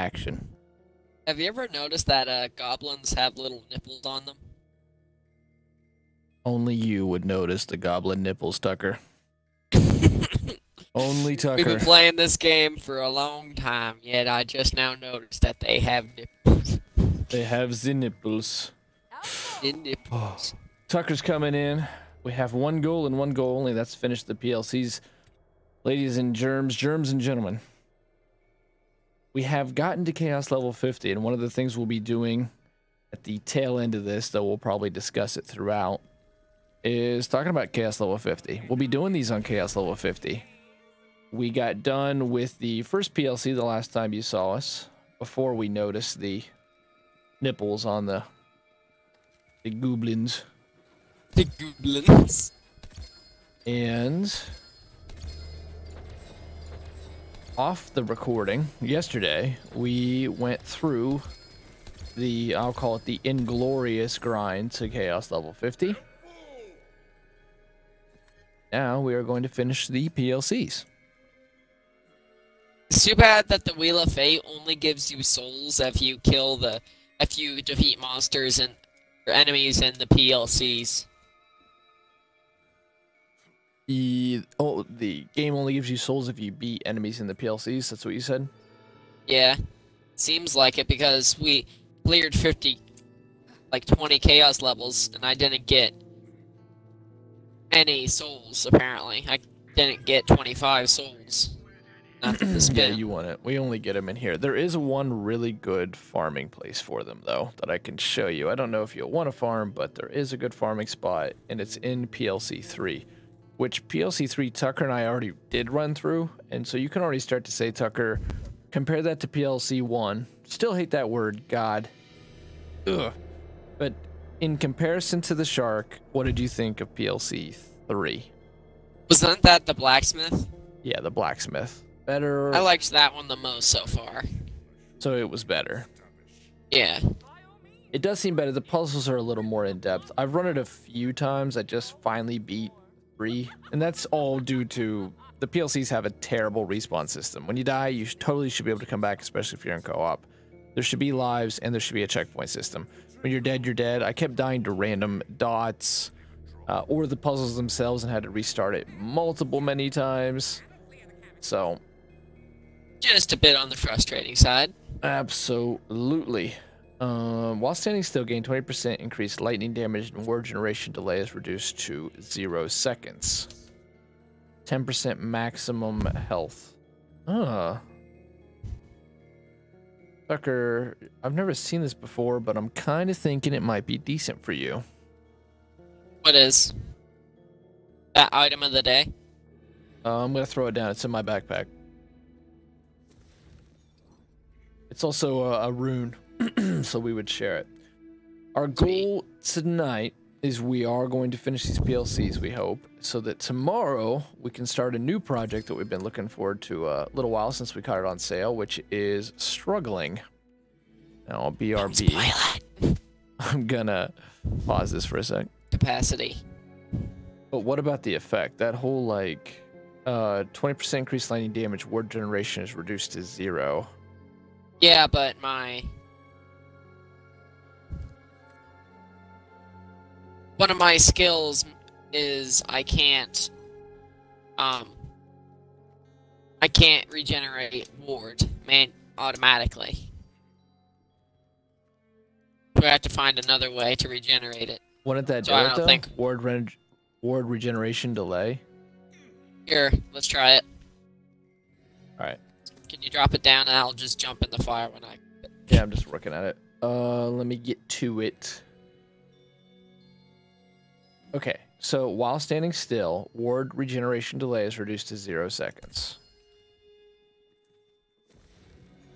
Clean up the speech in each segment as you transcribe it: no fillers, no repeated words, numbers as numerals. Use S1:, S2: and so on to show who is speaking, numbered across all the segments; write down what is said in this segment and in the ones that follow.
S1: action.
S2: Have you ever noticed that goblins have little nipples on them?
S1: Only you would notice the goblin nipples, Tucker. Only
S2: We've been
S1: Tucker.
S2: playing this game for a long time, yet I just now noticed that they have nipples.
S1: They have the nipples.
S2: The
S1: Oh.
S2: nipples.
S1: Tucker's coming in. We have one goal and one goal only. That's finish the PLCs. Ladies and germs and gentlemen. We have gotten to Chaos level 50, and one of the things we'll be doing at the tail end of this, though we'll probably discuss it throughout, is talking about Chaos level 50. We'll be doing these on Chaos level 50. We got done with the first PLC the last time you saw us, before we noticed the nipples on the goblins.
S2: The goblins.
S1: And off the recording yesterday, we went through the, I'll call it the inglorious grind to Chaos level 50. Now we are going to finish the PLCs.
S2: It's too bad that the Wheel of Fate only gives you souls if you defeat monsters and or enemies in the PLCs.
S1: The game only gives you souls if you beat enemies in the PLCs. That's what you said?
S2: Yeah, seems like it because we cleared 20 chaos levels and I didn't get any souls. Apparently, I didn't get 25 souls. Nothing to spin.
S1: Yeah, you want it. We only get them in here. There is one really good farming place for them, though, that I can show you. I don't know if you'll want to farm, but there is a good farming spot, and it's in PLC 3. Which PLC 3, Tucker and I already did run through, and so you can already start to say, Tucker, compare that to PLC 1. Still hate that word, God. Ugh. But in comparison to the shark, what did you think of PLC 3?
S2: Wasn't that the blacksmith?
S1: Yeah, the blacksmith. Better.
S2: I liked that one the most so far.
S1: So it was better.
S2: Yeah.
S1: It does seem better. The puzzles are a little more in-depth. I've run it a few times. I just finally beat 3, and that's all due to the PLCs have a terrible respawn system. When you die, you totally should be able to come back, especially if you're in co-op. There should be lives, and there should be a checkpoint system. When you're dead, you're dead. I kept dying to random dots or the puzzles themselves and had to restart it many times. So,
S2: Just a bit on the frustrating side.
S1: absolutely. While standing still, gain 20% increased lightning damage and word generation delay is reduced to 0 seconds. 10% maximum health. Tucker, I've never seen this before, but I'm kind of thinking it might be decent for you.
S2: What is that item of the day?
S1: I'm going to throw it down. It's in my backpack. It's also a rune, so we would share it. Our goal tonight is we are going to finish these PLCs, we hope, so that tomorrow we can start a new project that we've been looking forward to a little while since we caught it on sale, which is struggling. Now, BRB. I'm gonna pause this for a sec.
S2: Capacity.
S1: But what about the effect? That whole, like, 20% increased lightning damage, word generation is reduced to 0.
S2: Yeah, but one of my skills is I can't regenerate ward automatically. So I have to find another way to regenerate it.
S1: Wouldn't that
S2: So
S1: do
S2: I
S1: it,
S2: don't
S1: though?
S2: think-
S1: Ward regeneration delay?
S2: Here, let's try it.
S1: Alright.
S2: Can you drop it down and I'll just jump in the fire when I...
S1: Yeah, I'm just looking at it. Let me get to it. Okay, so while standing still, ward regeneration delay is reduced to 0 seconds.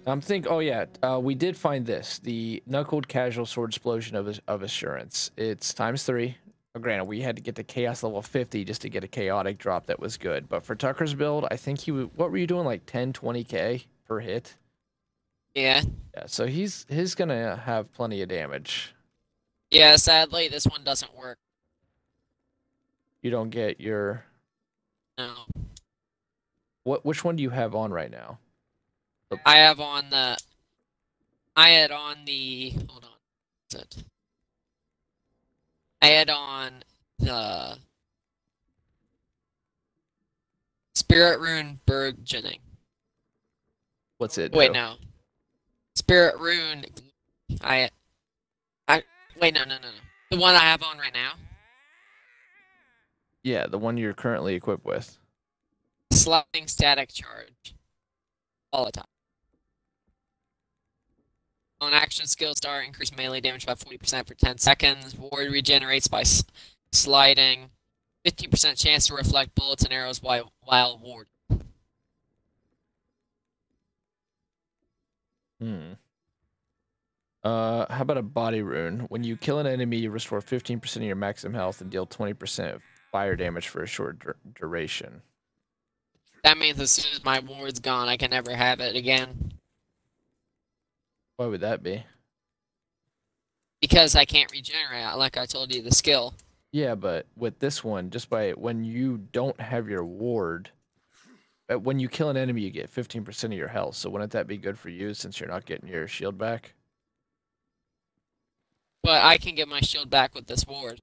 S1: Oh yeah, we did find this. The Knuckled Casual Sword Explosion of Assurance. It's ×3. Granted, we had to get to Chaos level 50 just to get a chaotic drop that was good. But for Tucker's build, I think what were you doing, like 10, 20k per hit?
S2: Yeah.
S1: Yeah, so he's gonna have plenty of damage.
S2: Yeah, sadly, this one doesn't work.
S1: You don't get your...
S2: No.
S1: Which one do you have on right now?
S2: I have on the I had on the hold on. What's it? I had on the Spirit Rune Burgeoning.
S1: What's it?
S2: Wait,
S1: do?
S2: no. Spirit Rune. I. Wait, no. The one I have on right now.
S1: Yeah, the one you're currently equipped with.
S2: Sliding static charge. All the time. On action skill star, increase melee damage by 40% for 10 seconds. Ward regenerates by sliding. 50% chance to reflect bullets and arrows while ward.
S1: How about a body rune? When you kill an enemy, you restore 15% of your maximum health and deal 20% of fire damage for a short duration.
S2: That means as soon as my ward's gone, I can never have it again.
S1: Why would that be?
S2: Because I can't regenerate, like I told you, the skill.
S1: Yeah, but with this one, just by when you don't have your ward, when you kill an enemy, you get 15% of your health. So wouldn't that be good for you since you're not getting your shield back?
S2: But I can get my shield back with this ward.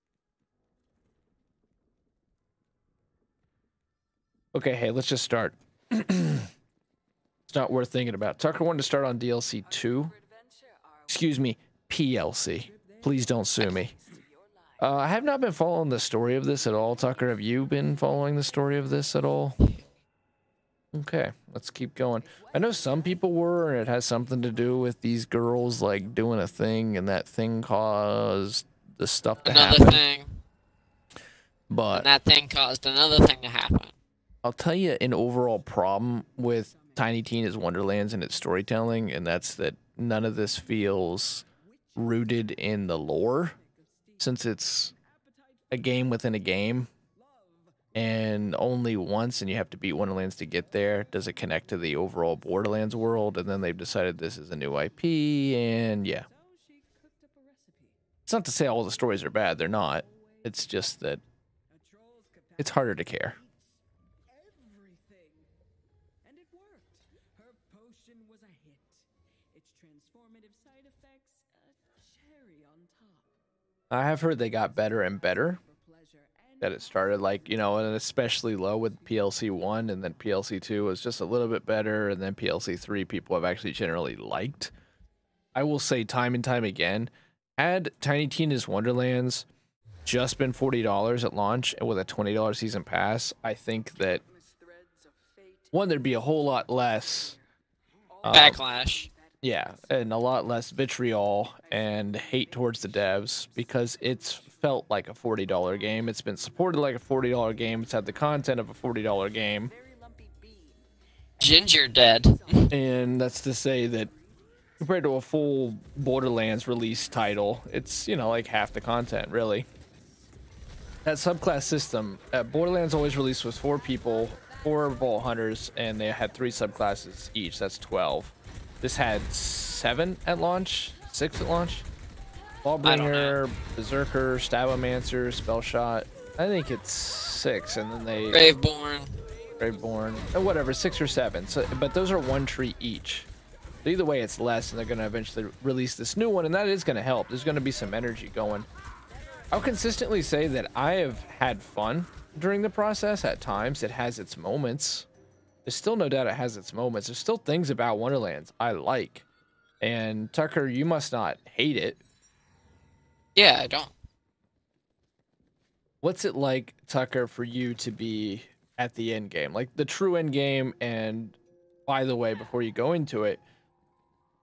S1: Okay, hey, let's just start. It's not worth thinking about. Tucker wanted to start on DLC 2. Excuse me, PLC. Please don't sue me. I have not been following the story of this at all. Tucker, have you been following the story of this at all? Okay, let's keep going. I know some people were, and it has something to do with these girls, like, doing a thing, and that thing caused the stuff to happen.
S2: Another thing.
S1: But
S2: and that thing caused another thing to happen.
S1: I'll tell you an overall problem with Tiny Tina's Wonderlands and its storytelling, and that's that none of this feels rooted in the lore, since it's a game within a game, and only once, and you have to beat Wonderlands to get there, does it connect to the overall Borderlands world, and then they've decided this is a new IP, and yeah. It's not to say all the stories are bad, they're not. It's just that it's harder to care. I have heard they got better and better. That it started like, and especially low with PLC 1, and then PLC 2 was just a little bit better, and then PLC 3 people have actually generally liked. I will say time and time again, had Tiny Tina's Wonderlands just been $40 at launch and with a $20 season pass, I think that, one, there'd be a whole lot less
S2: backlash.
S1: Yeah, and a lot less vitriol and hate towards the devs, because it's felt like a $40 game. It's been supported like a $40 game. It's had the content of a $40 game.
S2: Ginger dead.
S1: And that's to say that compared to a full Borderlands release title, it's, like half the content, really. That subclass system, Borderlands always released with 4 people, 4 Vault Hunters, and they had 3 subclasses each. That's 12. This had 7 at launch, 6 at launch. Ballbringer, Berserker, Stabomancer, Spellshot. I think it's 6, and then they... Graveborn. Whatever, 6 or 7. So, but those are 1 tree each. So either way, it's less, and they're going to eventually release this new one, and that is going to help. There's going to be some energy going. I'll consistently say that I have had fun during the process. At times, it has its moments. There's still no doubt it has its moments. There's still things about Wonderlands I like. And Tucker, you must not hate it.
S2: Yeah, I don't.
S1: What's it like, Tucker, for you to be at the end game? Like the true end game, and by the way, before you go into it,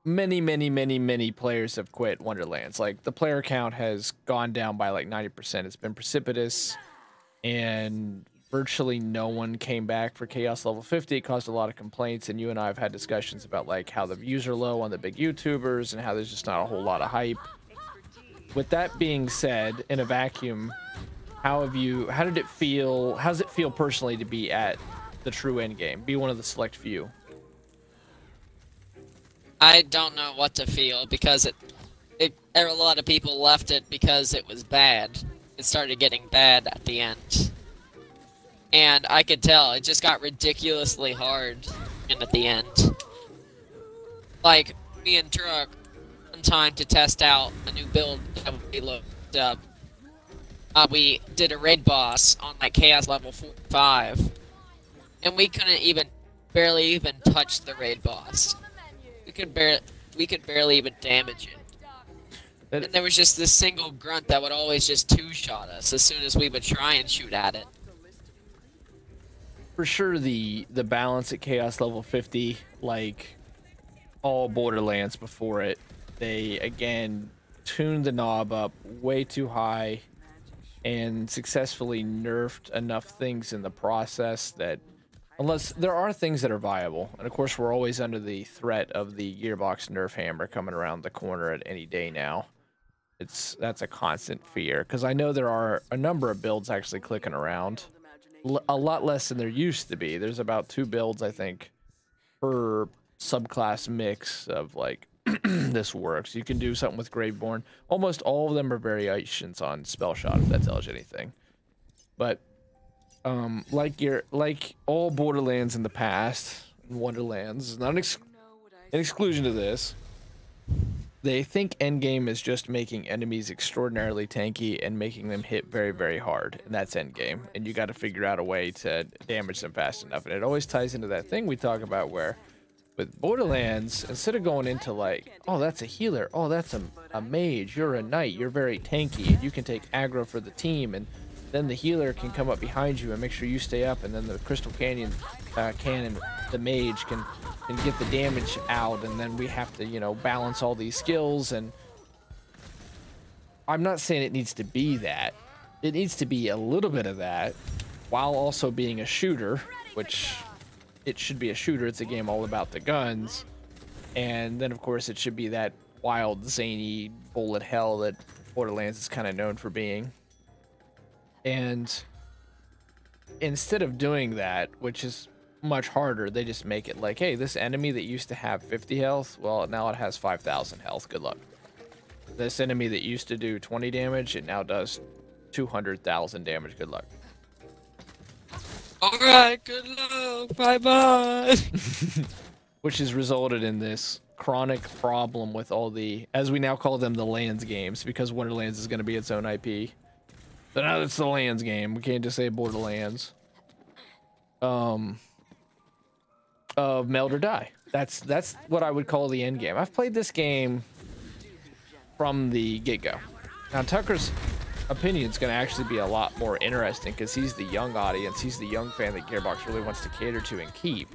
S1: many players have quit Wonderlands. Like the player count has gone down by like 90%. It's been precipitous, and virtually no one came back for Chaos Level 50. It caused a lot of complaints, and you and I have had discussions about like how the views are low on the big YouTubers and how there's just not a whole lot of hype. With that being said, in a vacuum, how did it feel? How does it feel personally to be at the true end game? Be one of the select few.
S2: I don't know what to feel, because a lot of people left it because it was bad. It started getting bad at the end. And I could tell, it just got ridiculously hard at the end. Like, me and Truck, one time to test out a new build that we looked up. We did a raid boss on like Chaos level 45, and we couldn't even barely even touch the raid boss. We could barely even damage it. And there was just this single grunt that would always just two-shot us as soon as we would try and shoot at it.
S1: For sure, the balance at Chaos level 50, like all Borderlands before it, they again tuned the knob up way too high and successfully nerfed enough things in the process that, unless there are things that are viable, and of course we're always under the threat of the gearbox nerf hammer coming around the corner at any day now. That's a constant fear, because I know there are a number of builds actually clicking around, a lot less than there used to be. There's about 2 builds, I think, per subclass mix of like this works. You can do something with Graveborn. Almost all of them are variations on Spell Shot, if that tells you anything. But like all Borderlands in the past, Wonderlands is not an exclusion to this. They think endgame is just making enemies extraordinarily tanky and making them hit very, very hard, and that's endgame. And you got to figure out a way to damage them fast enough. And it always ties into that thing we talk about where, with Borderlands, instead of going into like, oh, that's a healer, oh, that's a mage, you're a knight, you're very tanky, and you can take aggro for the team, and then the healer can come up behind you and make sure you stay up, and then the Crystal Canyon cannon, the mage can get the damage out, and then we have to, you know, balance all these skills. And I'm not saying it needs to be that. It needs to be a little bit of that while also being a shooter, which it should be a shooter. It's a game all about the guns. And then, of course, it should be that wild, zany bullet hell that Borderlands is kind of known for being. And instead of doing that, which is much harder, they just make it like, hey, this enemy that used to have 50 health, well, now it has 5,000 health. Good luck. This enemy that used to do 20 damage, it now does 200,000 damage. Good luck.
S2: Alright, good luck. Bye-bye.
S1: Which has resulted in this chronic problem with all the, as we now call them, the Lands games, because Wonderlands is going to be its own IP. So now it's the Lands game. We can't just say Borderlands. Of meld or die. That's what I would call the end game. I've played this game from the get-go. Now Tucker's opinion is going to actually be a lot more interesting because he's the young audience. He's the young fan that Gearbox really wants to cater to and keep.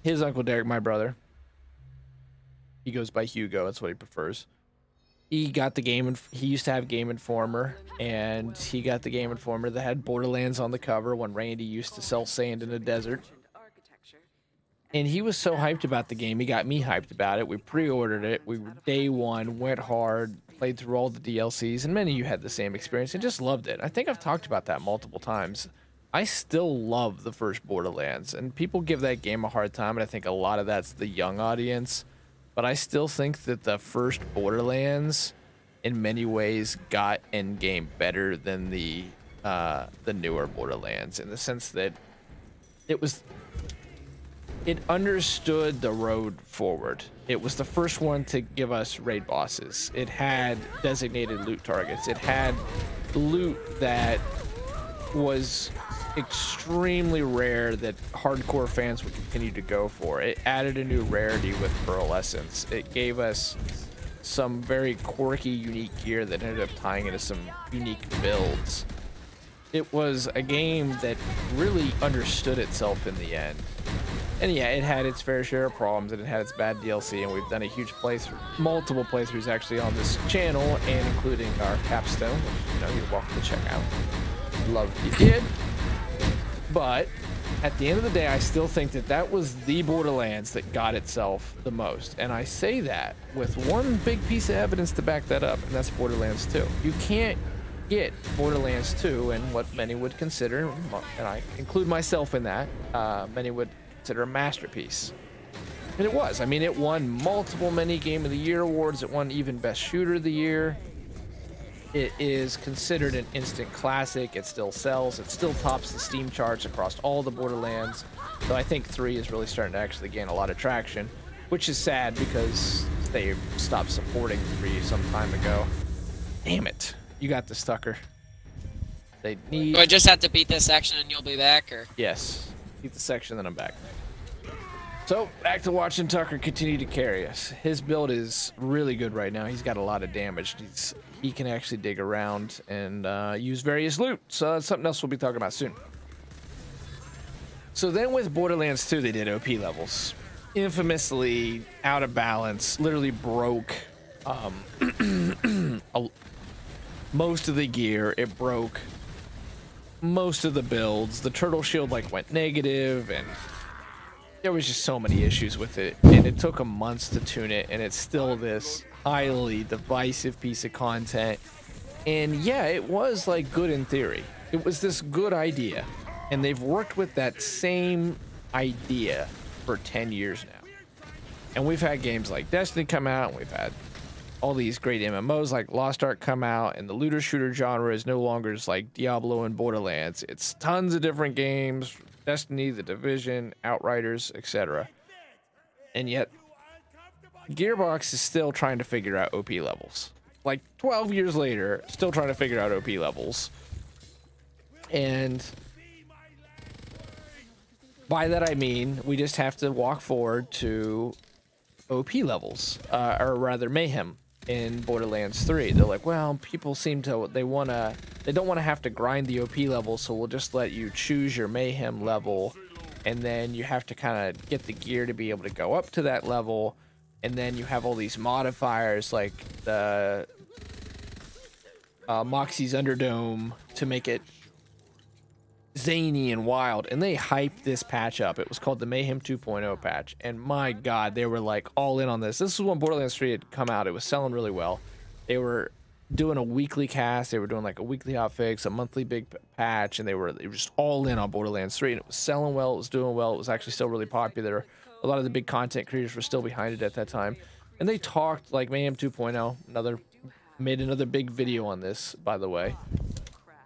S1: His Uncle Derek, my brother, he goes by Hugo. That's what he prefers. He got the game, and he used to have Game Informer, and he got the Game Informer that had Borderlands on the cover when Randy used to sell sand in the desert. And he was so hyped about the game, he got me hyped about it. We pre-ordered it. We were day one, went hard, played through all the DLCs, and many of you had the same experience and just loved it. I think I've talked about that multiple times. I still love the first Borderlands, and people give that game a hard time, and I think a lot of that's the young audience. But I still think that the first Borderlands, in many ways, got endgame better than the newer Borderlands, in the sense that it understood the road forward. It was the first one to give us raid bosses. It had designated loot targets. It had loot that was extremely rare that hardcore fans would continue to go for. It added a new rarity with Pearl Essence. It gave us some very quirky, unique gear that ended up tying into some unique builds. It was a game that really understood itself in the end. And yeah, it had its fair share of problems, and it had its bad DLC, and we've done a huge playthrough, multiple playthroughs actually on this channel, and including our capstone, which, you know, you're welcome to check out. Love if you did. But at the end of the day, I still think that that was the Borderlands that got itself the most. And I say that with one big piece of evidence to back that up, and that's Borderlands 2. You can't get Borderlands 2 and what many would consider, and I include myself in that, many would consider a masterpiece. And it was. I mean, it won multiple many Game of the Year awards. It won even Best Shooter of the Year. It is considered an instant classic. It still sells. It still tops the Steam charts across all the Borderlands. So I think 3 is really starting to actually gain a lot of traction, which is sad because they stopped supporting 3 some time ago. Damn it. You got this, Tucker. They need...
S2: Do I just have to beat this section and you'll be back, or?
S1: Yes. Beat the section, then I'm back. So, back to watching Tucker continue to carry us. His build is really good right now. He's got a lot of damage. He can actually dig around and use various loot. So that's something else we'll be talking about soon. So then with Borderlands 2, they did OP levels. Infamously out of balance, literally broke most of the gear. It broke most of the builds. The turtle shield like went negative, and there was just so many issues with it, and it took 'em months to tune it, and it's still this highly divisive piece of content. And yeah, it was like good in theory. It was this good idea, and they've worked with that same idea for 10 years now. And we've had games like Destiny come out, and we've had all these great MMOs like Lost Ark come out, and the looter shooter genre is no longer just like Diablo and Borderlands. It's tons of different games, Destiny, The Division, Outriders, etc. And yet Gearbox is still trying to figure out OP levels. Like 12 years later, still trying to figure out OP levels. And by that I mean we just have to walk forward to OP levels, or rather mayhem in Borderlands 3. They're like, well, people seem to, they don't want to have to grind the OP level, so we'll just let you choose your mayhem level, and then you have to kind of get the gear to be able to go up to that level, and then you have all these modifiers like the Moxie's Underdome to make it zany and wild. And they hyped this patch up. It was called the Mayhem 2.0 patch, and my god, they were like all in on this. This was when Borderlands 3 had come out. It was selling really well. They were doing a weekly cast, they were doing like a weekly hotfix, a monthly big patch, and they were just all in on Borderlands 3, and it was selling well, it was doing well, it was actually still really popular. A lot of the big content creators were still behind it at that time, and they talked like Mayhem 2.0, made another big video on this, by the way,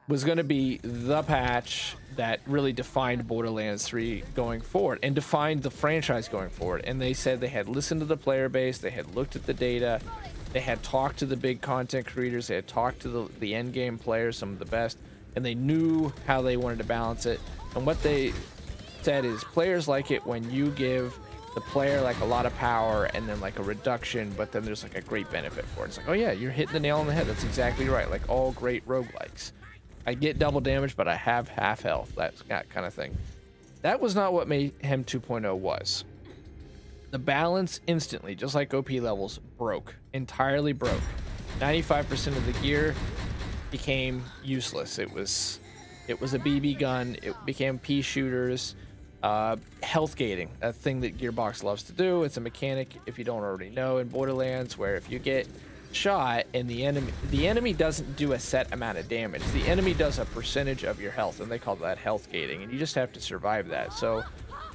S1: was going to be the patch that really defined Borderlands 3 going forward and defined the franchise going forward. And they said they had listened to the player base, they had looked at the data, they had talked to the big content creators, they had talked to the end game players, some of the best, and they knew how they wanted to balance it. And what they said is players like it when you give the player like a lot of power and then like a reduction, but then there's like a great benefit for it. It's like, oh yeah, you're hitting the nail on the head. That's exactly right. Like all great roguelikes. I get double damage, but I have half health. That kind of thing. That was not what Mayhem 2.0 was. The balance instantly, just like OP levels, broke. Entirely broke. 95% of the gear became useless. It was a BB gun. It became pea shooters. Health gating, a thing that Gearbox loves to do. It's a mechanic, if you don't already know, in Borderlands, where if you get shot and the enemy doesn't do a set amount of damage, the enemy does a percentage of your health, and they call that health gating, and you just have to survive that. So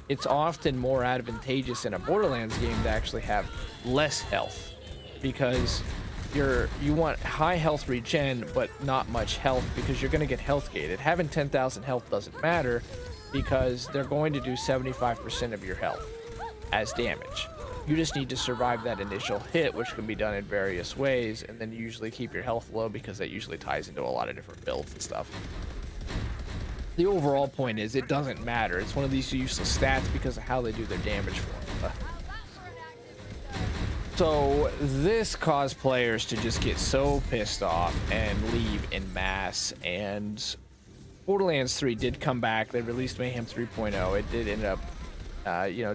S1: it's often more advantageous in a Borderlands game to actually have less health, because you want high health regen but not much health, because you're going to get health gated. Having 10,000 health doesn't matter, because they're going to do 75% of your health as damage. You just need to survive that initial hit, which can be done in various ways, and then you usually keep your health low because that usually ties into a lot of different builds and stuff. The overall point is it doesn't matter. It's one of these useless stats because of how they do their damage formula. So this caused players to just get so pissed off and leave in mass, and Borderlands 3 did come back. They released Mayhem 3.0. It did end up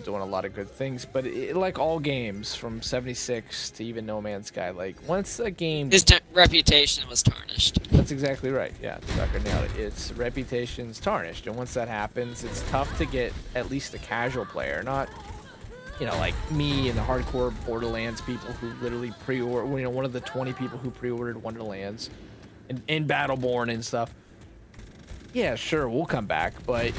S1: doing a lot of good things, but like all games from 76 to even No Man's Sky, like once a game,
S2: his reputation was tarnished.
S1: That's exactly right. Yeah, Tucker nailed it. Its reputation's tarnished, and once that happens, it's tough to get at least a casual player, not like me and the hardcore Borderlands people who literally pre-order, one of the 20 people who pre-ordered Wonderlands and Battleborn and stuff. Yeah, sure, we'll come back, but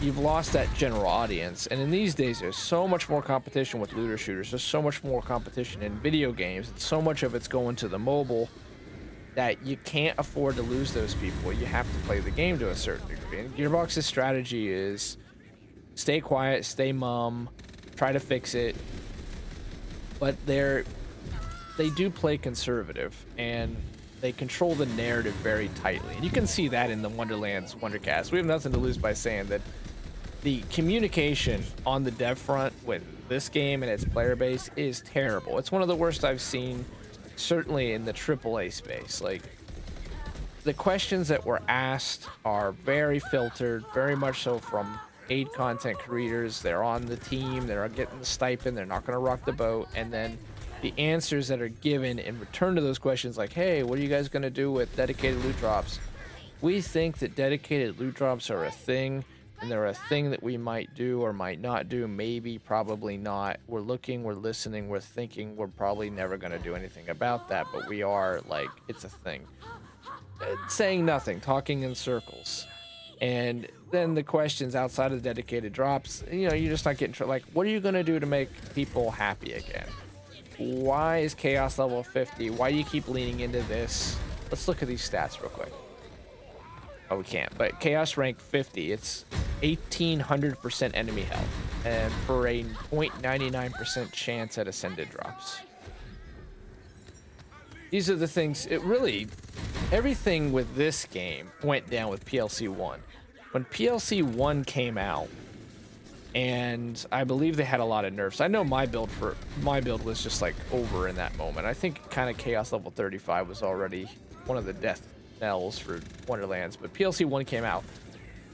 S1: you've lost that general audience. And in these days, there's so much more competition with looter shooters. There's so much more competition in video games. So much of it's going to the mobile that you can't afford to lose those people. You have to play the game to a certain degree. And Gearbox's strategy is stay quiet, stay mum, try to fix it, but they do play conservative, and they control the narrative very tightly. And you can see that in the Wonderlands Wondercast. We have nothing to lose by saying that the communication on the dev front with this game and its player base is terrible. It's one of the worst I've seen, certainly in the AAA space. Like, the questions that were asked are very filtered, very much so from paid content creators. They're on the team, they're getting the stipend, they're not going to rock the boat. And then the answers that are given in return to those questions, like, hey, what are you guys going to do with dedicated loot drops? We think that dedicated loot drops are a thing, and they're a thing that we might do or might not do, maybe, probably not. We're looking, we're listening, we're thinking. We're probably never going to do anything about that, but we are, like, it's a thing. Saying nothing, talking in circles. And then the questions outside of the dedicated drops, you know, you're just not getting, like, what are you going to do to make people happy again? Why is chaos level 50? Why do you keep leaning into this? Let's look at these stats real quick. Oh, we can't, but chaos rank 50, it's 1800% enemy health, and for a 0.99% chance at ascended drops. These are the things, it really, everything with this game went down with PLC 1. When PLC 1 came out, and I believe they had a lot of nerfs. I know my build was just like over in that moment. I think kind of chaos level 35 was already one of the death knells for Wonderlands, but PLC 1 came out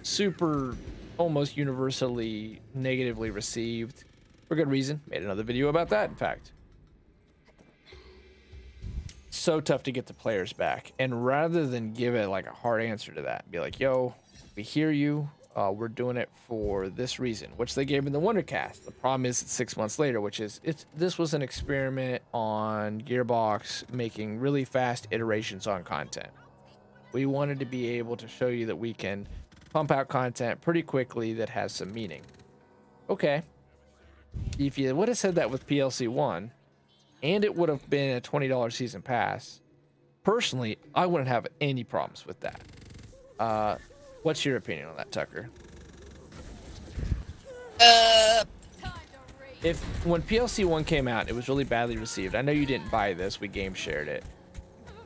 S1: super, almost universally negatively received for good reason. Made another video about that, in fact. So tough to get the players back, and rather than give it like a hard answer to that, be like, yo, we hear you, we're doing it for this reason, which they gave in the Wondercast. The problem is it's 6 months later, which is this was an experiment on Gearbox making really fast iterations on content. We wanted to be able to show you that we can pump out content pretty quickly that has some meaning. Okay, if you would have said that with PLC 1, and it would have been a $20 season pass, personally, I wouldn't have any problems with that. What's your opinion on that, Tucker? If when PLC 1 came out, it was really badly received. I know you didn't buy this, we game shared it,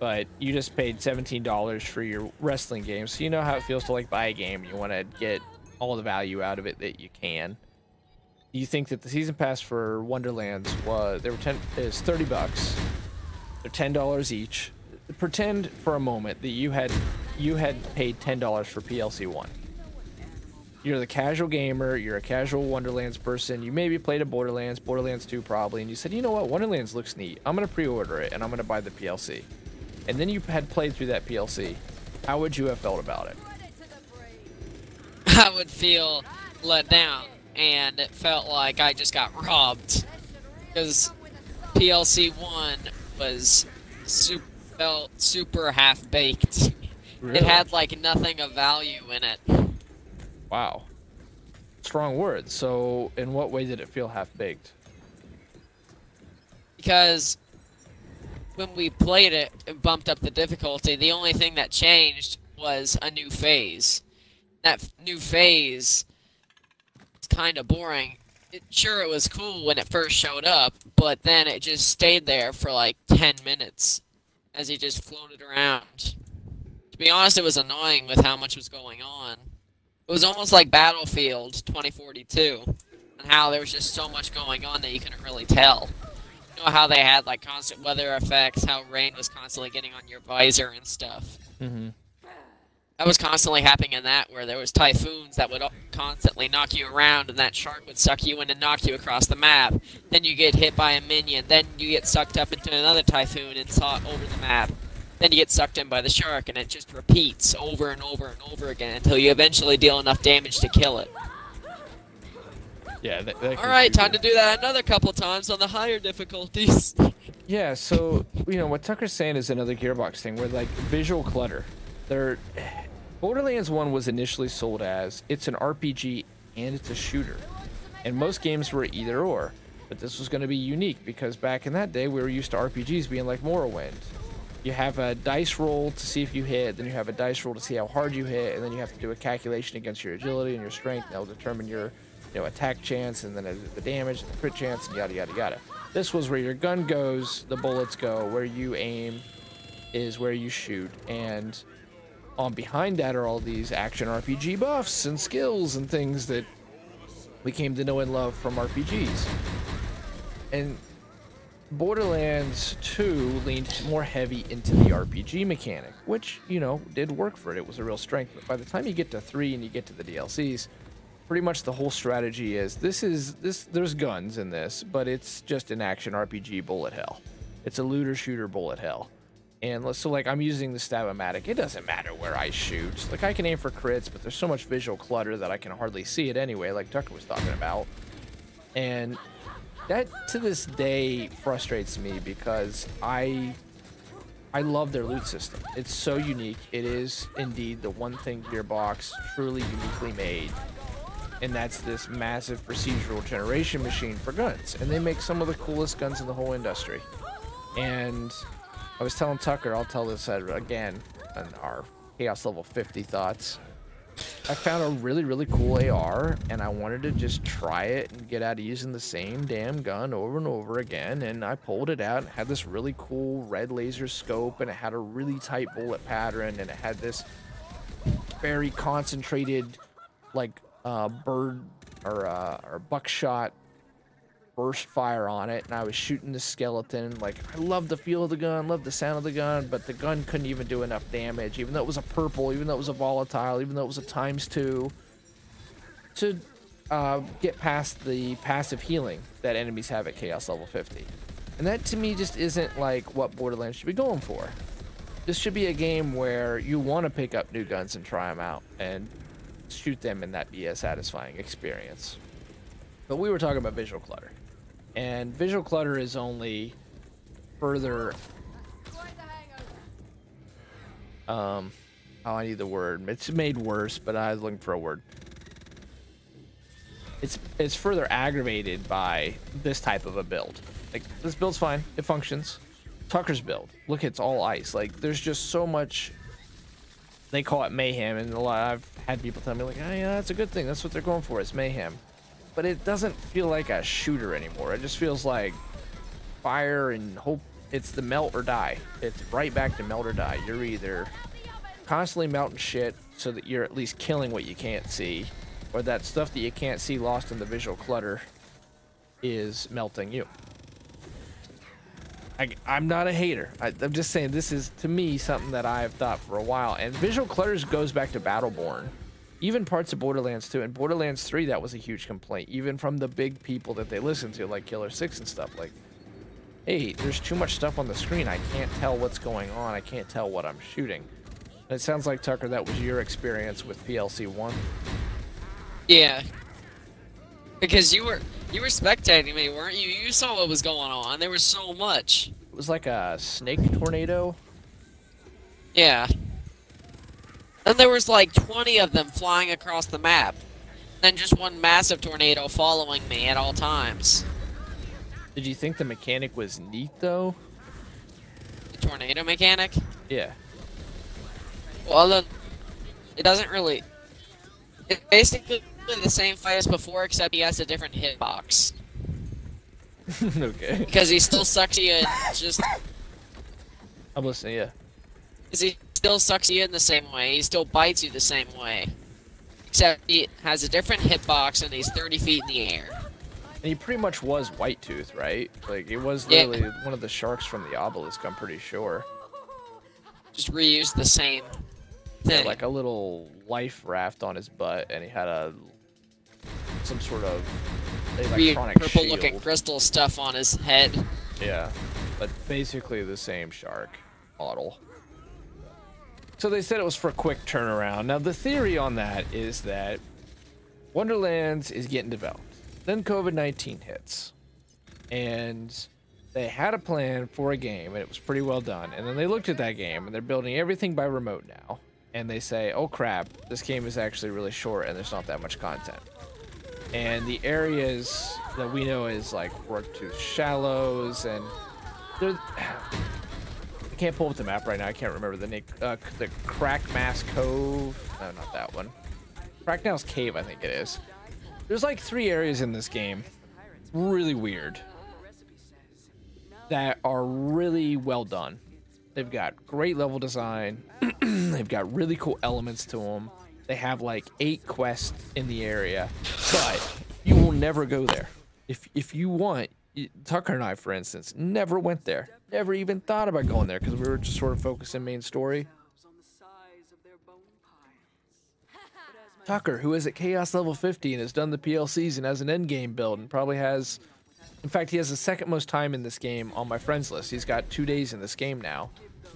S1: but you just paid $17 for your wrestling game, so you know how it feels to like buy a game. You want to get all the value out of it that you can. Do you think that the season pass for Wonderlands is $30? They're $10 each. Pretend for a moment that you had paid $10 for PLC 1. You're the casual gamer, you're a casual Wonderlands person, you maybe played a Borderlands 2 probably, and you said, you know what, Wonderlands looks neat, I'm gonna pre-order it and I'm gonna buy the PLC. And then you had played through that PLC. How would you have felt about it?
S2: I would feel let down, and it felt like I just got robbed, because PLC 1 was felt super half-baked.
S1: Really?
S2: It had like nothing of value in it.
S1: Wow. Strong words. So in what way did it feel half-baked?
S2: Because when we played it and bumped up the difficulty, the only thing that changed was a new phase. That new phase is kind of boring. Sure, it was cool when it first showed up, but then it just stayed there for like 10 minutes as he just floated around. To be honest, it was annoying with how much was going on. It was almost like Battlefield 2042, and how there was just so much going on that you couldn't really tell. You know how they had like constant weather effects, how rain was constantly getting on your visor and stuff.
S1: Mm-hmm.
S2: That was constantly happening in that, where there was typhoons that would constantly knock you around, and that shark would suck you in and knock you across the map. Then you get hit by a minion, then you get sucked up into another typhoon and saw it over the map. Then you get sucked in by the shark, and it just repeats over and over and over again until you eventually deal enough damage to kill it.
S1: Yeah.
S2: Alright, time to do that another couple times on the higher difficulties.
S1: Yeah, so, you know, what Tucker's saying is another Gearbox thing, where, like, visual clutter. Borderlands 1 was initially sold as, it's an RPG and it's a shooter. And most games were either or. But this was going to be unique, because back in that day, we were used to RPGs being like Morrowind. You have a dice roll to see if you hit, then you have a dice roll to see how hard you hit, and then you have to do a calculation against your agility and your strength, and that'll determine your attack chance, and then the damage, and the crit chance, and yada, yada, yada. This was where your gun goes, the bullets go, where you aim is where you shoot, and on behind that are all these action RPG buffs and skills and things that we came to know and love from RPGs. And Borderlands 2 leaned more heavy into the RPG mechanic, which, you know, did work for it. It was a real strength. But by the time you get to 3 and you get to the DLCs, pretty much the whole strategy is there's guns in this, but it's just an action RPG bullet hell. It's a looter shooter bullet hell. And so, like, I'm using the Stab-O-Matic. It doesn't matter where I shoot. Like, I can aim for crits, but there's so much visual clutter that I can hardly see it anyway, like Tucker was talking about. And that, to this day, frustrates me because I love their loot system. It's so unique. It is, indeed, the one thing Gearbox truly uniquely made. And that's this massive procedural generation machine for guns. And they make some of the coolest guns in the whole industry. And I was telling Tucker, I'll tell this again on our Chaos Level 50 thoughts. I found a really, really cool AR, and I wanted to just try it and get out of using the same damn gun over and over again. And I pulled it out and had this really cool red laser scope, and it had a really tight bullet pattern, and it had this very concentrated, like, bird or buckshot burst fire on it, and I was shooting the skeleton. Like, I love the feel of the gun, love the sound of the gun, but the gun couldn't even do enough damage, even though it was a purple, even though it was a volatile, even though it was a ×2, to get past the passive healing that enemies have at Chaos Level 50. And that, to me, just isn't like what Borderlands should be going for. This should be a game where you want to pick up new guns and try them out and shoot them, and that be a satisfying experience. But we were talking about visual clutter. And visual clutter is only further, oh, I need the word. It's made worse, but I was looking for a word. It's further aggravated by this type of a build. Like, this build's fine. It functions. Tucker's build. Look, it's all ice. Like, there's just so much. They call it mayhem, and I've had people tell me, like, oh, yeah, that's a good thing. That's what they're going for. It's mayhem. But it doesn't feel like a shooter anymore. It just feels like fire and hope. It's the melt or die. It's right back to melt or die. You're either constantly melting shit so that you're at least killing what you can't see, or that stuff that you can't see lost in the visual clutter is melting you. I'm not a hater. I'm just saying this is, to me, something that I've thought for a while. And visual clutters goes back to Battleborn. Even parts of Borderlands 2 and Borderlands 3, that was a huge complaint, even from the big people that they listen to, like Killer 6 and stuff. Like, hey, there's too much stuff on the screen. I can't tell what's going on. I can't tell what I'm shooting. And it sounds like, Tucker, that was your experience with PLC 1.
S2: Yeah. Because you were spectating me, weren't you? You saw what was going on. There was so much.
S1: It was like a snake tornado.
S2: Yeah. And there was like 20 of them flying across the map. Then just one massive tornado following me at all times.
S1: Did you think the mechanic was neat, though?
S2: The tornado mechanic?
S1: Yeah.
S2: Well, it doesn't really... It's basically the same fight as before, except he has a different hitbox.
S1: Okay.
S2: Because he still sucks you in just...
S1: I'm listening, yeah.
S2: Because he still sucks you in the same way, he still bites you the same way. Except he has a different hitbox and he's 30 feet in the air.
S1: And he pretty much was White Tooth, right? Like, it was literally one of the sharks from the obelisk, I'm pretty sure.
S2: Just reuse the same thing.
S1: Yeah, like a little life raft on his butt, and he had some sort of electronic
S2: purple looking
S1: shield.
S2: crystal stuff on his head.
S1: Yeah, but basically the same shark model. So they said it was for a quick turnaround. Now the theory on that is that Wonderlands is getting developed. Then COVID-19 hits, and they had a plan for a game, and it was pretty well done. And then they looked at that game, and they're building everything by remote now. And they say, oh crap, this game is actually really short, and there's not that much content. And the areas that we know is like Worktooth Shallows, and I can't pull up the map right now. I can't remember the name. The Crackmass Cove. No, not that one. Cracknell's Cave, I think it is. There's like 3 areas in this game. Really weird. that are really well done. They've got great level design. They've got really cool elements to them. They have like 8 quests in the area, but you will never go there. If you want, Tucker and I, for instance, never went there. Never even thought about going there because we were just sort of focused on main story. Tucker, who is at Chaos level 50 and has done the PLCs and has an endgame build and probably has, in fact, he has the second most time in this game on my friends list. He's got 2 days in this game now.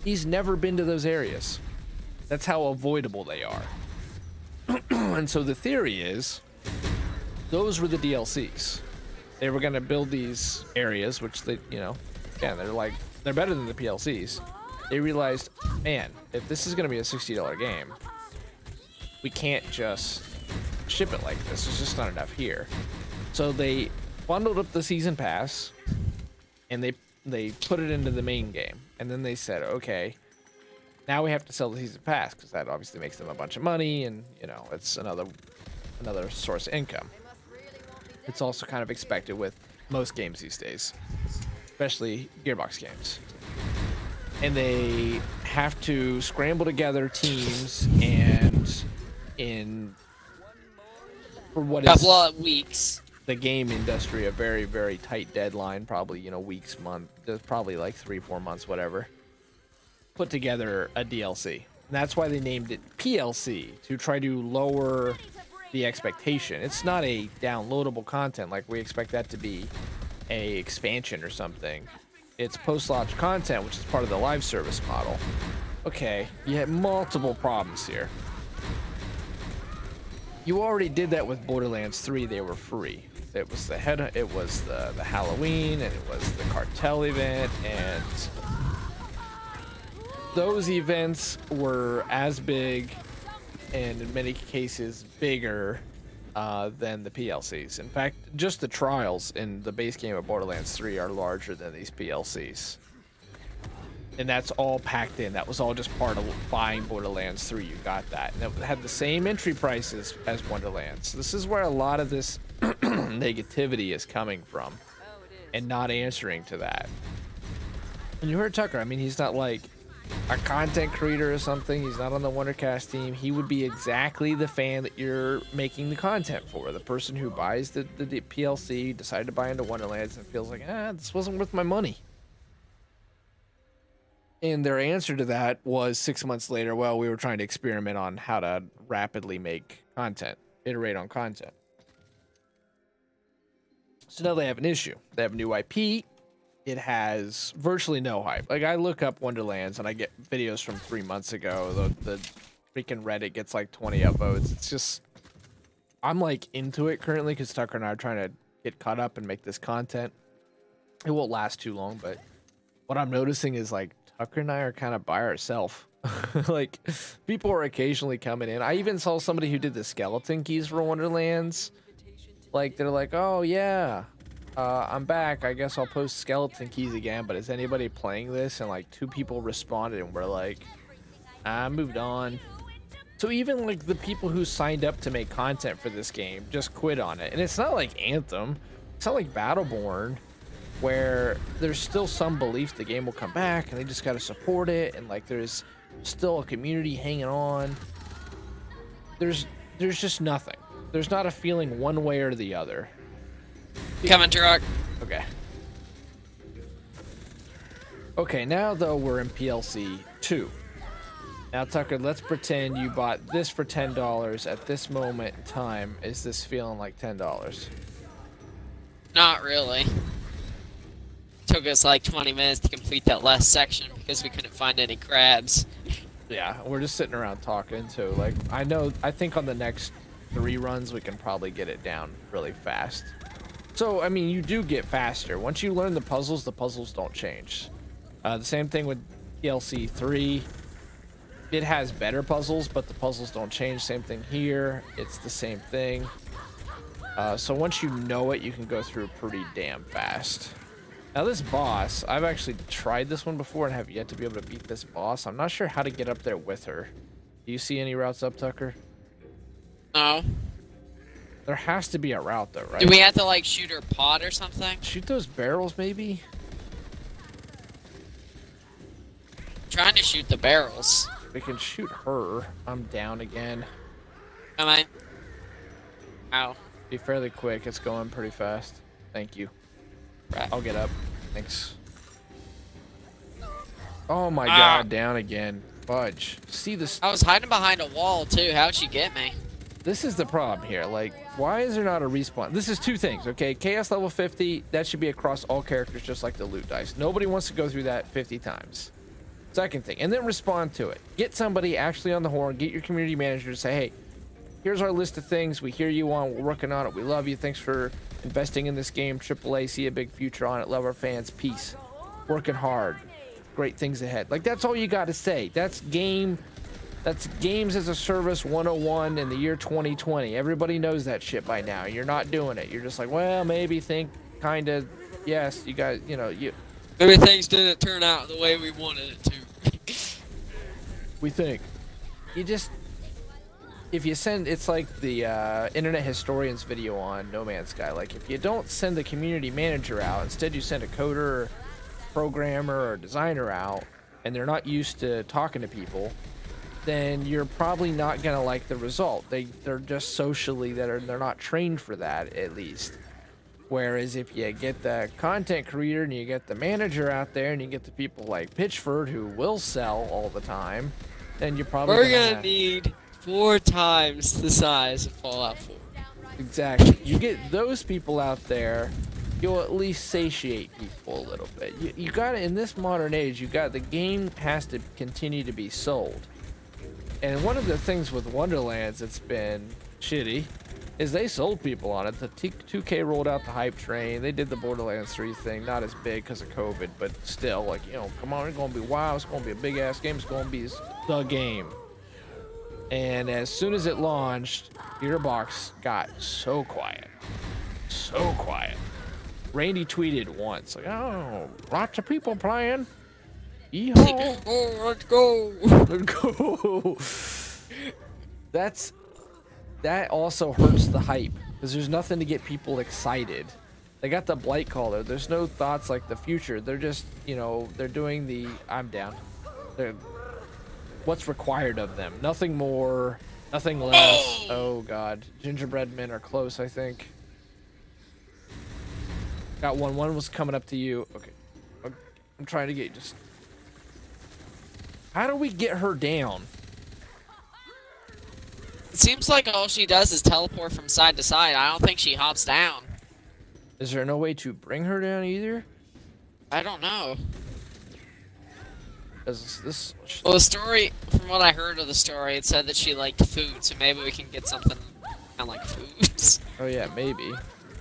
S1: He's never been to those areas. That's how avoidable they are. And so the theory is, those were the DLCs. They were going to build these areas, which they, you know, again, they're better than the PLCs. They realized, man, if this is going to be a $60 game, we can't just ship it like this. There's just not enough here. So they bundled up the season pass and they put it into the main game. And then they said, okay, now we have to sell the season pass because that obviously makes them a bunch of money, and you know, it's another source of income. It's also kind of expected with most games these days, especially Gearbox games. And they have to scramble together teams, and for what is
S2: couple of weeks,
S1: the game industry, a very, very tight deadline, probably, you know, weeks, month, there's probably like 3-4 months, whatever, put together a DLC. And that's why they named it PLC, to try to lower the expectation. It's not a downloadable content like we expect that to be a expansion or something. It's post-launch content, which is part of the live service model. Okay, you had multiple problems here. You already did that with Borderlands 3. They were free. It was the Halloween, and it was the cartel event, and those events were as big, and in many cases bigger, than the PLCs. In fact, just the trials in the base game of Borderlands 3 are larger than these PLCs. And that's all packed in. That was all just part of buying Borderlands 3. You got that. And it had the same entry prices as Wonderlands. This is where a lot of this negativity is coming from, and not answering to that. And you heard Tucker. I mean, he's not like a content creator or something. He's not on the Wondercast team. He would be exactly the fan that you're making the content for. The person who buys the PLC, decided to buy into Wonderlands, and feels like, this wasn't worth my money. And their answer to that was 6 months later, well, we were trying to experiment on how to rapidly make content, iterate on content. So now they have an issue. They have a new IP. It has virtually no hype. Like, I look up Wonderlands and I get videos from 3 months ago. The freaking Reddit gets like 20 upvotes. It's just, I'm like into it currently because Tucker and I are trying to get caught up and make this content. It won't last too long, but what I'm noticing is like Tucker and I are kind of by ourselves. Like, people are occasionally coming in. I even saw somebody who did the skeleton keys for Wonderlands. Like, they're like, oh yeah, I'm back. I guess I'll post skeleton keys again, but is anybody playing this? And like 2 people responded and were like, I moved on. So even like the people who signed up to make content for this game just quit on it. And it's not like Anthem. It's not like Battleborn, where there's still some belief the game will come back and they just got to support it, and like there's still a community hanging on. There's just nothing. There's not a feeling one way or the other.
S2: coming truck.
S1: Okay. Okay, now though we're in PLC 2. Now Tucker, let's pretend you bought this for $10 at this moment in time. Is this feeling like $10?
S2: Not really. Took us like 20 minutes to complete that last section because we couldn't find any crabs.
S1: Yeah, we're just sitting around talking, so like I think on the next 3 runs we can probably get it down really fast. So I mean, you do get faster. Once you learn the puzzles don't change. The same thing with PLC 3. It has better puzzles, but the puzzles don't change. Same thing here. It's the same thing. So once you know it, you can go through pretty damn fast. Now this boss, I've actually tried this one before and have yet to be able to beat this boss. I'm not sure how to get up there with her. Do you see any routes up, Tucker?
S2: No.
S1: There has to be a route though, right?
S2: Do we have to like shoot her pod or something?
S1: Shoot those barrels maybe?
S2: trying to shoot the barrels.
S1: We can shoot her. I'm down again.
S2: Am I? Ow.
S1: Be fairly quick. It's going pretty fast. Thank you.
S2: Right.
S1: I'll get up. Thanks. Oh my god, down again. Fudge. See this?
S2: I was hiding behind a wall too. How'd she get me?
S1: This is the problem here. Like, why is there not a respawn? This is two things, okay? Chaos level 50, that should be across all characters just like the loot dice. Nobody wants to go through that 50 times. Second thing, and then respond to it. Get somebody actually on the horn, get your community manager to say, hey, here's our list of things. We hear you on, we're working on it. We love you. Thanks for investing in this game. AAA, see a big future on it. Love our fans. Peace. Working hard. Great things ahead. Like, that's all you got to say. That's games as a service 101 in the year 2020. Everybody knows that shit by now. You're not doing it. You're just like, well, maybe, think, kind of, yes, you guys, you know, you.
S2: Maybe things didn't turn out the way we wanted it to.
S1: We think. You just, if you send, it's like the Internet Historian's video on No Man's Sky. Like, if you don't send the community manager out, instead you send a coder or programmer or designer out, and they're not used to talking to people, then you're probably not gonna like the result. They're just socially they're not trained for that, at least. Whereas if you get the content creator and you get the manager out there and you get the people like Pitchford who will sell all the time, then you're probably
S2: gonna need 4 times the size of Fallout 4.
S1: Exactly. You get those people out there, you'll at least satiate people a little bit. You gotta, in this modern age, the game has to continue to be sold. And one of the things with Wonderlands that's been shitty is they sold people on it. The 2K rolled out the hype train. They did the Borderlands 3 thing, not as big because of COVID, but still, like, you know, come on, it's gonna be wow, it's gonna be a big ass game, it's gonna be the game. And as soon as it launched, Gearbox got so quiet. So quiet. Randy tweeted once, like, oh, lots of people playing. Yeehaw.
S2: Oh, let's go.
S1: Let's go. That also hurts the hype because there's nothing to get people excited. They got the Blight Caller. There's no thoughts like the future. They're just, you know, they're doing the I'm down. They're what's required of them. Nothing more, nothing less. Oh god. Gingerbread men are close, I think. Got one. One was coming up to you. Okay. I'm trying to get just. How do we get her down?
S2: It seems like all she does is teleport from side to side. I don't think she hops down.
S1: Is there no way to bring her down either?
S2: I don't know.
S1: Well,
S2: the story, from what I heard of the story, it said that she liked food, so maybe we can get something kind of like food.
S1: Oh yeah, maybe.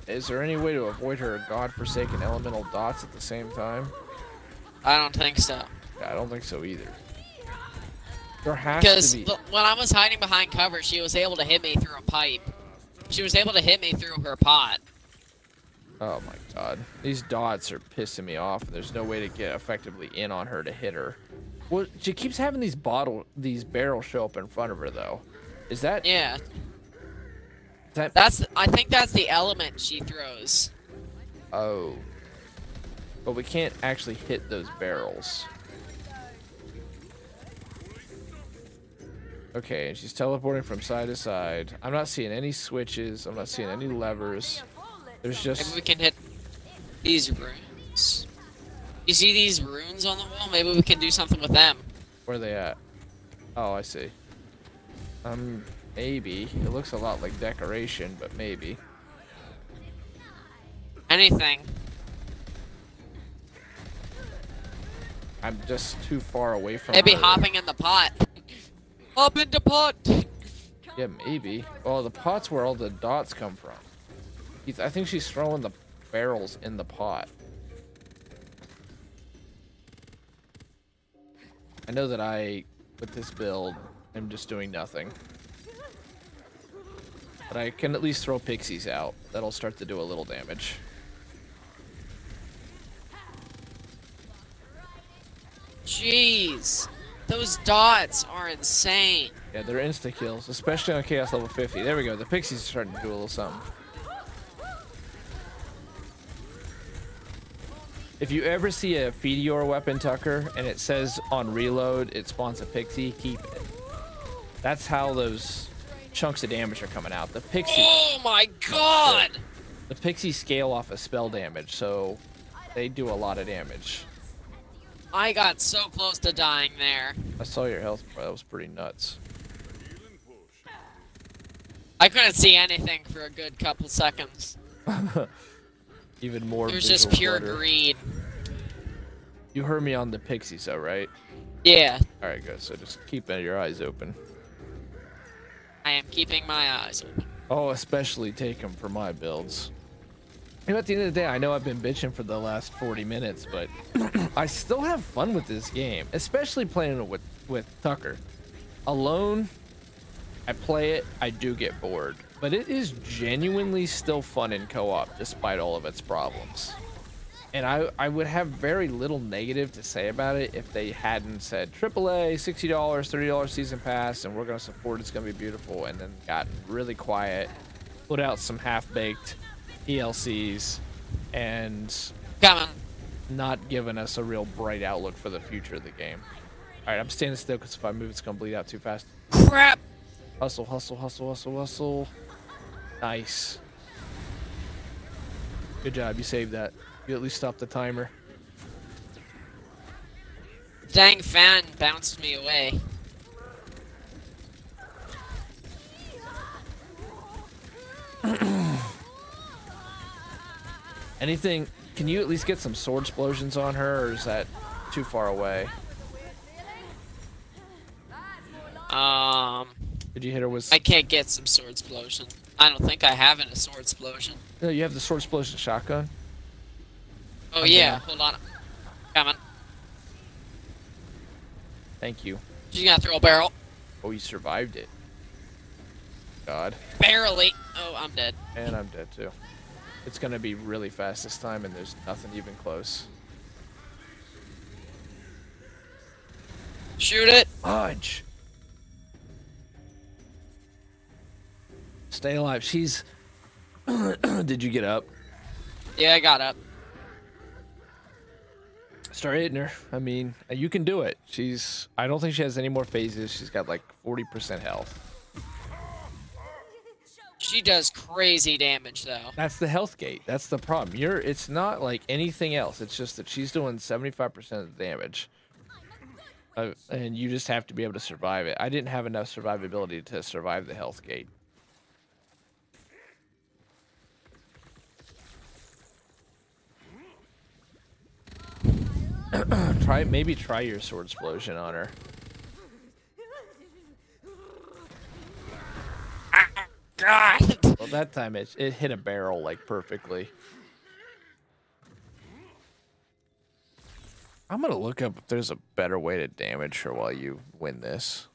S1: Is there any way to avoid her godforsaken elemental dots at the same time?
S2: I don't think so.
S1: Yeah, I don't think so either. There has to be.
S2: Because when I was hiding behind cover, she was able to hit me through a pipe. She was able to hit me through her pot.
S1: Oh my god. These dots are pissing me off. There's no way to get effectively in on her to hit her. Well, she keeps having these barrels show up in front of her, though. Is that...
S2: Yeah. I think that's the element she throws.
S1: Oh. But we can't actually hit those barrels. Okay, and she's teleporting from side to side. I'm not seeing any switches. I'm not seeing any levers. There's just...
S2: Maybe we can hit these runes. You see these runes on the wall? Maybe we can do something with them.
S1: Where are they at? Oh, I see. Maybe. It looks a lot like decoration, but maybe.
S2: Anything.
S1: I'm just too far away from
S2: Maybe
S1: her.
S2: hopping in the pot. Hop into pot!
S1: Yeah, maybe. Well, the pot's where all the dots come from. I think she's throwing the barrels in the pot. I know that with this build, I'm just doing nothing. But I can at least throw pixies out. That'll start to do a little damage.
S2: Jeez. Those dots are insane.
S1: Yeah, they're insta-kills, especially on Chaos level 50. There we go. The pixies are starting to do a little something. If you ever see a Feedior weapon, Tucker, and it says on reload it spawns a pixie, keep it. That's how those chunks of damage are coming out. The pixie.
S2: Oh my god!
S1: The pixie scale off of spell damage, so they do a lot of damage.
S2: I got so close to dying there.
S1: I saw your health, bro. That was pretty nuts.
S2: I couldn't see anything for a good couple seconds.
S1: Even more.
S2: It was just pure greed.
S1: You heard me on the pixies, though, right?
S2: Yeah.
S1: All right, good. So just keep your eyes open.
S2: I am keeping my eyes open.
S1: Oh, especially take them for my builds. You know, at the end of the day, I know I've been bitching for the last 40 minutes, but I still have fun with this game, especially playing it with Tucker. Alone, I play it, I do get bored, but it is genuinely still fun in co-op despite all of its problems. And I would have very little negative to say about it if they hadn't said AAA, $60, $30 season pass, and we're going to support it's going to be beautiful, and then got really quiet, put out some half-baked DLCs, and not giving us a real bright outlook for the future of the game. All right, I'm standing still because if I move, it's going to bleed out too fast.
S2: Crap!
S1: Hustle, hustle, hustle, hustle, hustle. Nice. Good job, you saved that. You at least stopped the timer.
S2: Dang fan bounced me away.
S1: Anything, can you at least get some sword explosions on her, or is that too far away? Did you hit her with...
S2: I can't get some sword explosion. I don't think I have a sword explosion.
S1: No, you have the sword explosion shotgun?
S2: Oh yeah, hold on. Coming.
S1: Thank you.
S2: She's gonna throw a barrel.
S1: Oh, you survived it. God.
S2: Barely. Oh, I'm dead.
S1: And I'm dead too. It's gonna be really fast this time, and there's nothing even close.
S2: Shoot it.
S1: Fudge. Stay alive. She's... Did you get up?
S2: Yeah, I got up.
S1: Start hitting her. I mean, you can do it. I don't think she has any more phases. She's got like 40% health.
S2: She does crazy damage though.
S1: That's the health gate. That's the problem. It's not like anything else. It's just that she's doing 75% of the damage. And you just have to be able to survive it. I didn't have enough survivability to survive the health gate. Maybe try your sword explosion on her.
S2: God.
S1: Well, that time it hit a barrel like perfectly. I'm gonna look up if there's a better way to damage her while you win this.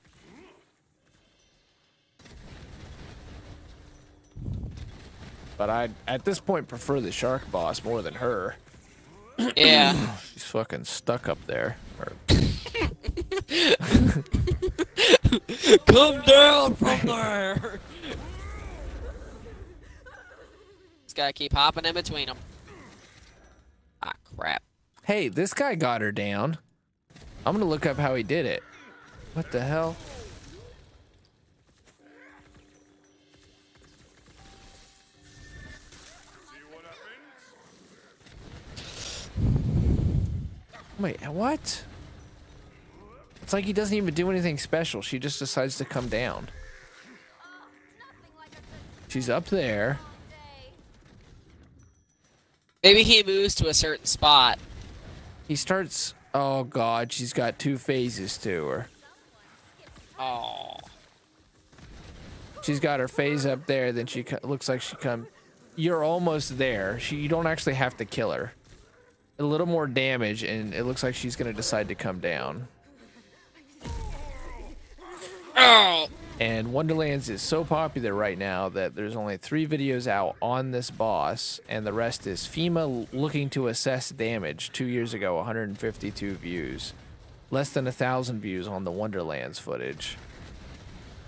S1: But I, at this point, prefer the shark boss more than her.
S2: Yeah.
S1: She's fucking stuck up there.
S2: Come down from there. Just gotta keep hopping in between them. Ah, crap.
S1: Hey, this guy got her down. I'm gonna look up how he did it. What the hell? Wait, what? It's like he doesn't even do anything special. She just decides to come down. She's up there.
S2: Maybe he moves to a certain spot.
S1: He starts... Oh, God. She's got 2 phases to her.
S2: Oh.
S1: She's got her phase up there. Then she looks like she come... You're almost there. You don't actually have to kill her. A little more damage, and it looks like she's going to decide to come down.
S2: Oh.
S1: And Wonderlands is so popular right now that there's only 3 videos out on this boss, and the rest is FEMA looking to assess damage. 2 years ago, 152 views. Less than 1,000 views on the Wonderlands footage.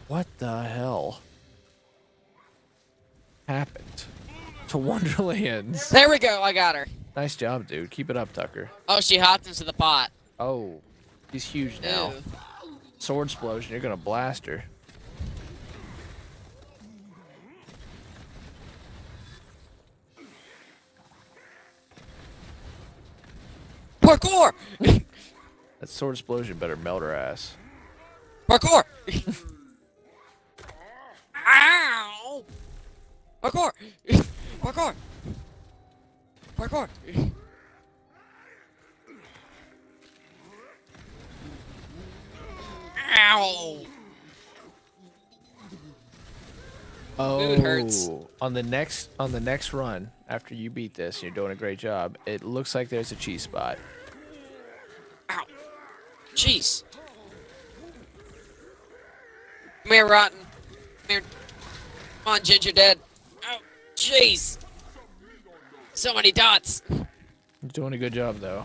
S1: What the hell happened to Wonderlands?
S2: There we go, I got her.
S1: Nice job, dude. Keep it up, Tucker.
S2: Oh, she hopped into the pot.
S1: Oh, he's huge now.
S2: Ew.
S1: Sword explosion. You're gonna blast her.
S2: Parkour!
S1: That sword explosion better melt her ass.
S2: Parkour! Ow! Parkour! Parkour! Parkour! Ow!
S1: Oh,
S2: Dude, hurts.
S1: on the next run after you beat this, you're doing a great job. It looks like there's a cheese spot.
S2: Ow! Jeez! Come here, Rotten. Come here. Come on, Ginger Dead. Oh, jeez! So many dots!
S1: You're doing a good job though.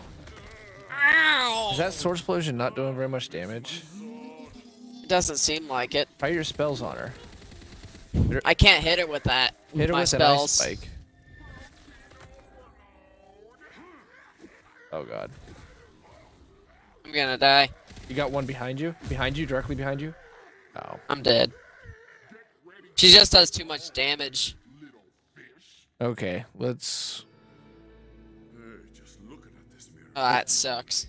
S2: Ow!
S1: Is that sword explosion not doing very much damage?
S2: Doesn't seem like it.
S1: Try your spells on her.
S2: I can't hit her with that.
S1: Hit her
S2: my
S1: with an ice
S2: spells.
S1: spike. Oh god.
S2: I'm gonna die.
S1: You got one behind you? Behind you? Directly behind you? Oh.
S2: I'm dead. She just does too much damage.
S1: Okay, let's...
S2: Oh, that sucks.